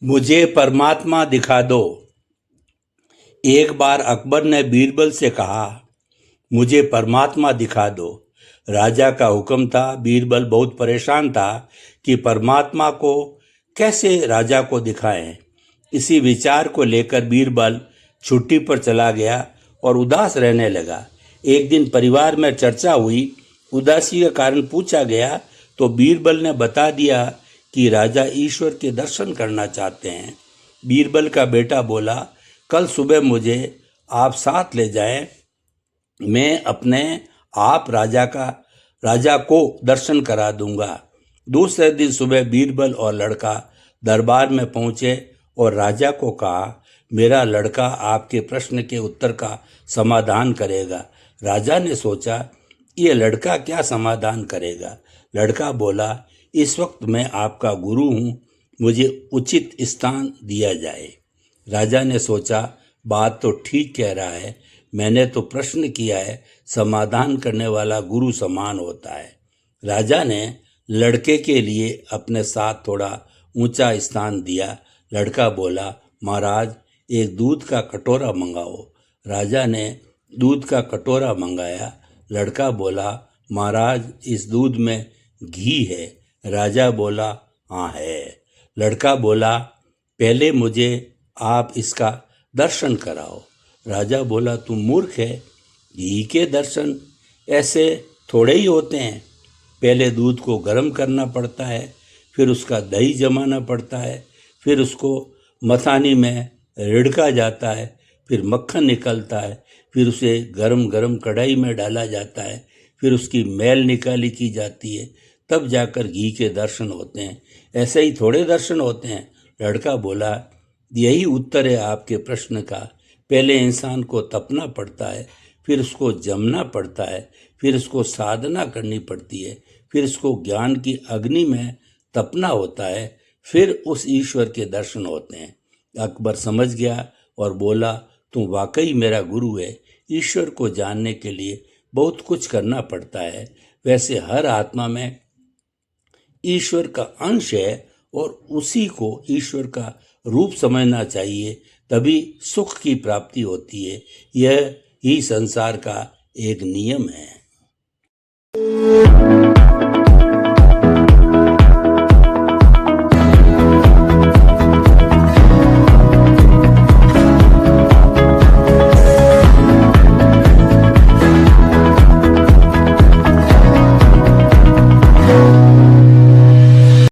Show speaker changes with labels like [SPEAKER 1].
[SPEAKER 1] मुझे परमात्मा दिखा दो। एक बार अकबर ने बीरबल से कहा, मुझे परमात्मा दिखा दो। राजा का हुक्म था। बीरबल बहुत परेशान था कि परमात्मा को कैसे राजा को दिखाएं। इसी विचार को लेकर बीरबल छुट्टी पर चला गया और उदास रहने लगा। एक दिन परिवार में चर्चा हुई। उदासी का कारण पूछा गया तो बीरबल ने बता दिया कि राजा ईश्वर के दर्शन करना चाहते हैं। बीरबल का बेटा बोला, कल सुबह मुझे आप साथ ले जाएं, मैं अपने आप राजा को दर्शन करा दूंगा। दूसरे दिन सुबह बीरबल और लड़का दरबार में पहुंचे और राजा को कहा, मेरा लड़का आपके प्रश्न के उत्तर का समाधान करेगा। राजा ने सोचा, ये लड़का क्या समाधान करेगा। लड़का बोला, इस वक्त मैं आपका गुरु हूँ, मुझे उचित स्थान दिया जाए। राजा ने सोचा, बात तो ठीक कह रहा है, मैंने तो प्रश्न किया है, समाधान करने वाला गुरु समान होता है। राजा ने लड़के के लिए अपने साथ थोड़ा ऊंचा स्थान दिया। लड़का बोला, महाराज एक दूध का कटोरा मंगाओ। राजा ने दूध का कटोरा मंगाया। लड़का बोला, महाराज इस दूध में घी है। राजा बोला, हाँ है। लड़का बोला, पहले मुझे आप इसका दर्शन कराओ। राजा बोला, तुम मूर्ख है, घी के दर्शन ऐसे थोड़े ही होते हैं। पहले दूध को गर्म करना पड़ता है, फिर उसका दही जमाना पड़ता है, फिर उसको मथानी में रिड़का जाता है, फिर मक्खन निकलता है, फिर उसे गरम गरम कढ़ाई में डाला जाता है, फिर उसकी मैल निकाली की जाती है, तब जाकर घी के दर्शन होते हैं। ऐसे ही थोड़े दर्शन होते हैं। लड़का बोला, यही उत्तर है आपके प्रश्न का। पहले इंसान को तपना पड़ता है, फिर उसको जमना पड़ता है, फिर उसको साधना करनी पड़ती है, फिर उसको ज्ञान की अग्नि में तपना होता है, फिर उस ईश्वर के दर्शन होते हैं। अकबर समझ गया और बोला, तुम वाकई मेरा गुरु है। ईश्वर को जानने के लिए बहुत कुछ करना पड़ता है। वैसे हर आत्मा में ईश्वर का अंश है और उसी को ईश्वर का रूप समझना चाहिए, तभी सुख की प्राप्ति होती है। यह ही संसार का एक नियम है।